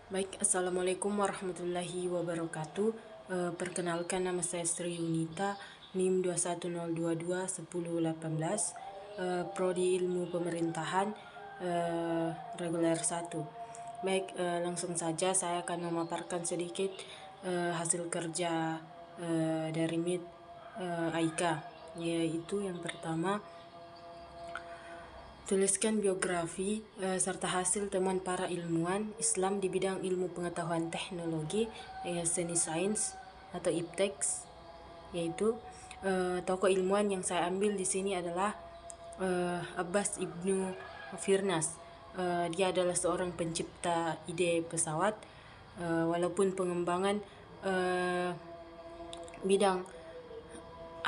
Baik, Assalamualaikum warahmatullahi wabarakatuh. Perkenalkan, nama saya Sri Yunita, NIM 210221018, Prodi Ilmu Pemerintahan, reguler 1. Baik, langsung saja saya akan memaparkan sedikit hasil kerja dari MIT AIKA, yaitu yang pertama, tuliskan biografi serta hasil temuan para ilmuwan Islam di bidang ilmu pengetahuan teknologi, seni sains atau IPTEX, yaitu tokoh ilmuwan yang saya ambil di sini adalah Abbas Ibnu Firnas. Dia adalah seorang pencipta ide pesawat, walaupun pengembangan bidang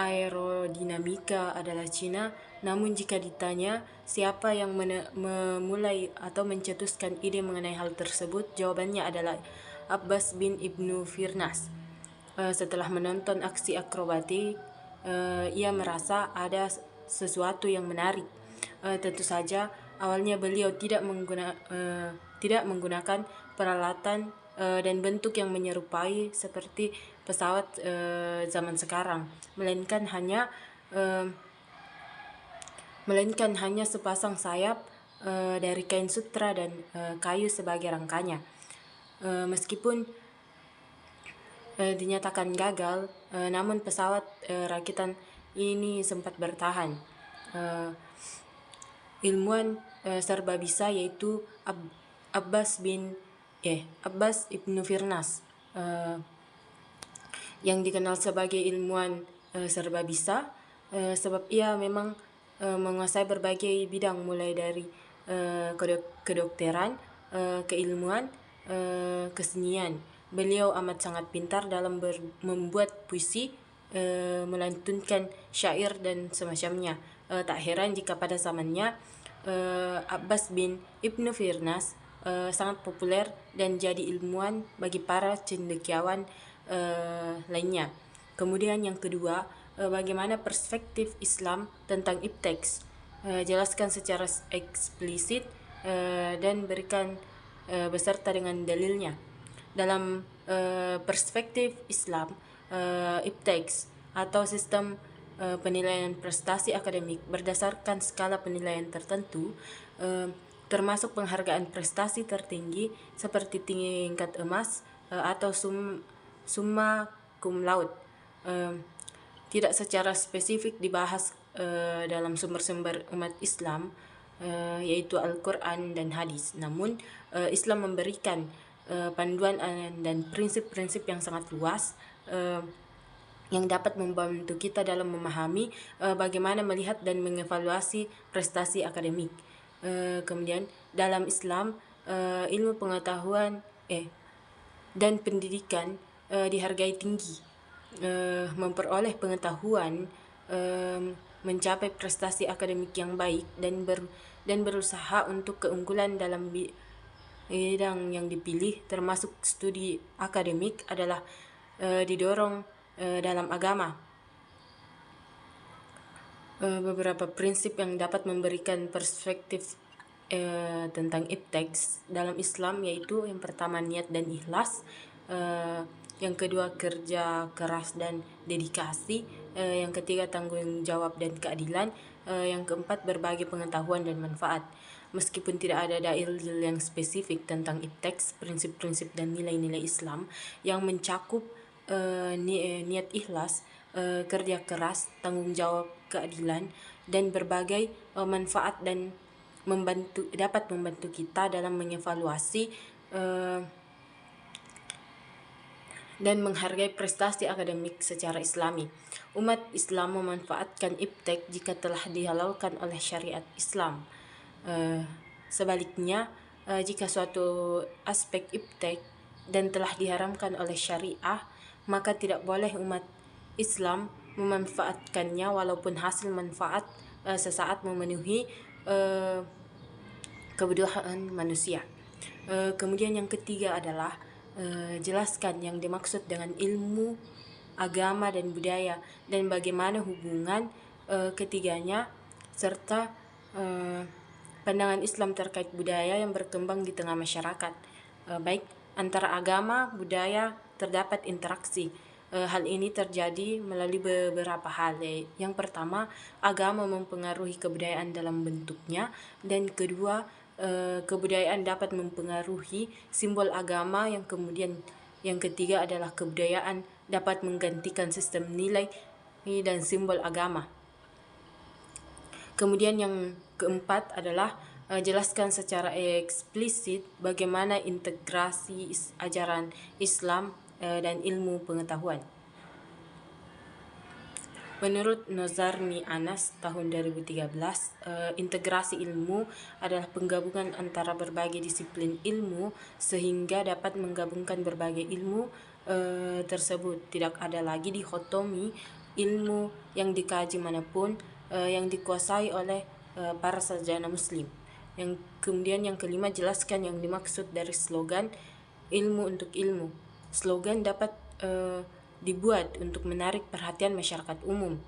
aerodinamika adalah Cina, namun jika ditanya siapa yang memulai atau mencetuskan ide mengenai hal tersebut, jawabannya adalah Abbas bin Ibnu Firnas. Setelah menonton aksi akrobatik, ia merasa ada sesuatu yang menarik. Tentu saja awalnya beliau tidak menggunakan peralatan dan bentuk yang menyerupai seperti pesawat zaman sekarang, melainkan hanya sepasang sayap dari kain sutra dan kayu sebagai rangkanya. Meskipun dinyatakan gagal, namun pesawat rakitan ini sempat bertahan. Ilmuwan serba bisa yaitu Abbas Ibnu Firnas, yang dikenal sebagai ilmuwan serba bisa sebab ia memang menguasai berbagai bidang, mulai dari kedokteran, keilmuan, kesenian. Beliau amat sangat pintar dalam membuat puisi, melantunkan syair dan semacamnya. Tak heran jika pada zamannya Abbas bin Ibnu Firnas sangat populer dan jadi ilmuwan bagi para cendekiawan lainnya. Kemudian yang kedua, bagaimana perspektif Islam tentang IPTEX. Jelaskan secara eksplisit dan berikan beserta dengan dalilnya. Dalam perspektif Islam, IPTEX atau sistem penilaian prestasi akademik berdasarkan skala penilaian tertentu, termasuk penghargaan prestasi tertinggi seperti tingkat emas atau summa cum laude. Tidak secara spesifik dibahas dalam sumber-sumber umat Islam, yaitu Al-Quran dan hadis. Namun Islam memberikan panduan dan prinsip-prinsip yang sangat luas yang dapat membantu kita dalam memahami bagaimana melihat dan mengevaluasi prestasi akademik. Kemudian dalam Islam, ilmu pengetahuan dan pendidikan dihargai tinggi. Memperoleh pengetahuan, mencapai prestasi akademik yang baik dan berusaha untuk keunggulan dalam bidang yang dipilih, termasuk studi akademik, adalah didorong dalam agama. Beberapa prinsip yang dapat memberikan perspektif tentang IPTEX dalam Islam yaitu yang pertama niat dan ikhlas, yang kedua kerja keras dan dedikasi, yang ketiga tanggung jawab dan keadilan, yang keempat berbagi pengetahuan dan manfaat. Meskipun tidak ada dalil yang spesifik tentang IPTEX, prinsip-prinsip dan nilai-nilai Islam yang mencakup niat ikhlas, kerja keras, tanggung jawab, keadilan, dan berbagai manfaat dan dapat membantu kita dalam mengevaluasi dan menghargai prestasi akademik secara Islami. Umat Islam memanfaatkan IPTEX jika telah dihalalkan oleh syariat Islam. Sebaliknya, jika suatu aspek IPTEX dan telah diharamkan oleh syariah, maka tidak boleh umat Islam memanfaatkannya walaupun hasil manfaat sesaat memenuhi kebutuhan manusia. Kemudian yang ketiga adalah jelaskan yang dimaksud dengan ilmu, agama, dan budaya, dan bagaimana hubungan ketiganya, serta pandangan Islam terkait budaya yang berkembang di tengah masyarakat. Baik, Antara agama, budaya terdapat interaksi. Hal ini terjadi melalui beberapa hal. Yang pertama, agama mempengaruhi kebudayaan dalam bentuknya, dan kedua, kebudayaan dapat mempengaruhi simbol agama, yang ketiga adalah kebudayaan dapat menggantikan sistem nilai dan simbol agama. Kemudian yang keempat adalah jelaskan secara eksplisit bagaimana integrasi ajaran Islam dan ilmu pengetahuan. Menurut Nozarny Anas tahun 2013, integrasi ilmu adalah penggabungan antara berbagai disiplin ilmu sehingga dapat menggabungkan berbagai ilmu tersebut. Tidak ada lagi dikotomi ilmu yang dikaji manapun yang dikuasai oleh para sarjana muslim. Kemudian yang kelima, jelaskan yang dimaksud dari slogan ilmu untuk ilmu. Slogan dapat dibuat untuk menarik perhatian masyarakat umum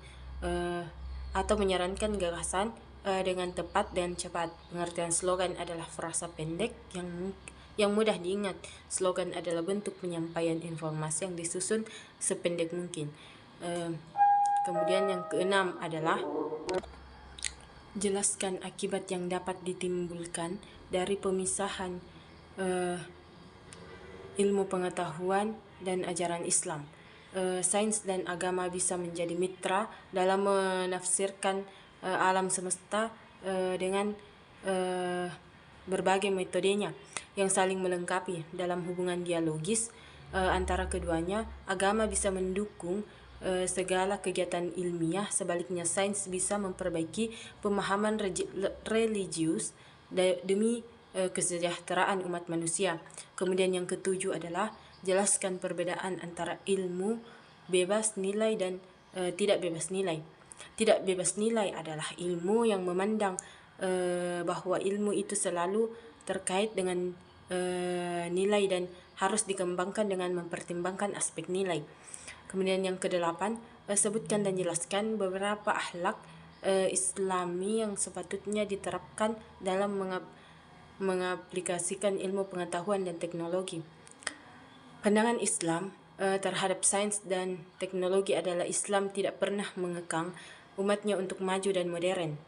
atau menyarankan gagasan dengan tepat dan cepat. Pengertian slogan adalah frasa pendek yang mudah diingat. Slogan adalah bentuk penyampaian informasi yang disusun sependek mungkin. Kemudian yang keenam adalah jelaskan akibat yang dapat ditimbulkan dari pemisahan ilmu pengetahuan dan ajaran Islam. Sains dan agama bisa menjadi mitra dalam menafsirkan alam semesta dengan berbagai metodenya yang saling melengkapi. Dalam hubungan dialogis antara keduanya, agama bisa mendukung segala kegiatan ilmiah, sebaliknya sains bisa memperbaiki pemahaman religius demi kesejahteraan umat manusia. Kemudian yang ketujuh adalah jelaskan perbedaan antara ilmu bebas nilai dan tidak bebas nilai. Tidak bebas nilai adalah ilmu yang memandang bahwa ilmu itu selalu terkait dengan nilai dan harus dikembangkan dengan mempertimbangkan aspek nilai. Kemudian yang kedelapan, sebutkan dan jelaskan beberapa akhlak Islami yang sepatutnya diterapkan dalam mengaplikasikan ilmu pengetahuan dan teknologi. Pandangan Islam terhadap sains dan teknologi adalah Islam tidak pernah mengekang umatnya untuk maju dan modern.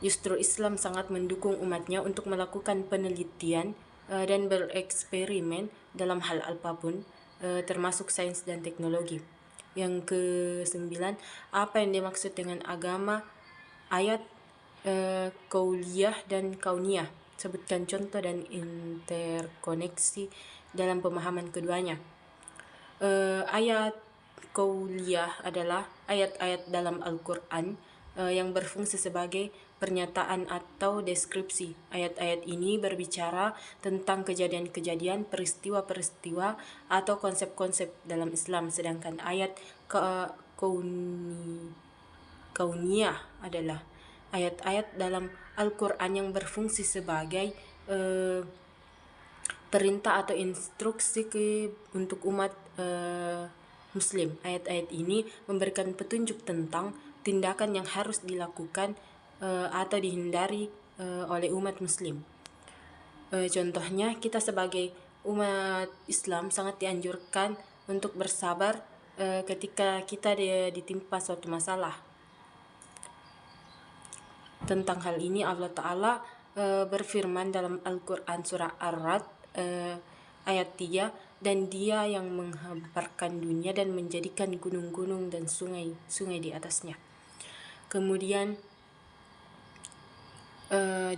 Justru Islam sangat mendukung umatnya untuk melakukan penelitian dan bereksperimen dalam hal apapun, termasuk sains dan teknologi. Yang ke-9, apa yang dimaksud dengan agama? Ayat kauliyah dan kauniyah. Sebutkan contoh dan interkoneksi dalam pemahaman keduanya. Ayat kauliyah adalah ayat-ayat dalam Al-Quran yang berfungsi sebagai pernyataan atau deskripsi. Ayat-ayat ini berbicara tentang kejadian-kejadian, peristiwa-peristiwa, atau konsep-konsep dalam Islam, sedangkan ayat kauniyah adalah ayat-ayat dalam Al-Quran yang berfungsi sebagai perintah atau instruksi untuk umat Muslim. Ayat-ayat ini memberikan petunjuk tentang tindakan yang harus dilakukan atau dihindari oleh umat Muslim. Contohnya, kita sebagai umat Islam sangat dianjurkan untuk bersabar ketika kita ditimpa suatu masalah. Tentang hal ini Allah Ta'ala berfirman dalam Al-Quran surah Ar-Ra'd ayat 3, dan Dia yang menghamparkan dunia dan menjadikan gunung-gunung dan sungai-sungai di atasnya. Kemudian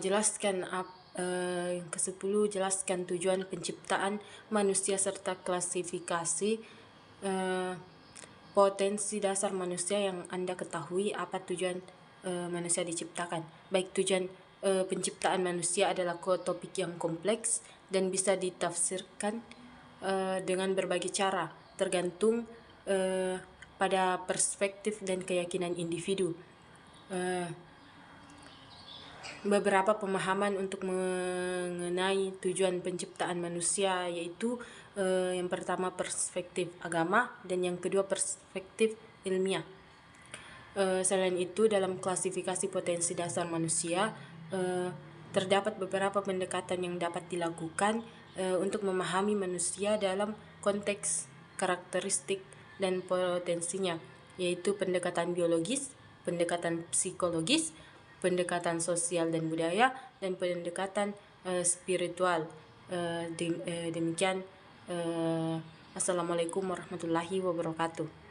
jelaskan yang ke-10, jelaskan tujuan penciptaan manusia serta klasifikasi potensi dasar manusia yang Anda ketahui. Apa tujuan manusia diciptakan? Baik, tujuan penciptaan manusia adalah topik yang kompleks dan bisa ditafsirkan dengan berbagai cara, tergantung pada perspektif dan keyakinan individu. Beberapa pemahaman untuk mengenai tujuan penciptaan manusia yaitu yang pertama perspektif agama dan yang kedua perspektif ilmiah. Selain itu, dalam klasifikasi potensi dasar manusia terdapat beberapa pendekatan yang dapat dilakukan untuk memahami manusia dalam konteks, karakteristik, dan potensinya, yaitu pendekatan biologis, pendekatan psikologis, pendekatan sosial dan budaya, dan pendekatan spiritual. Demikian. Assalamualaikum warahmatullahi wabarakatuh.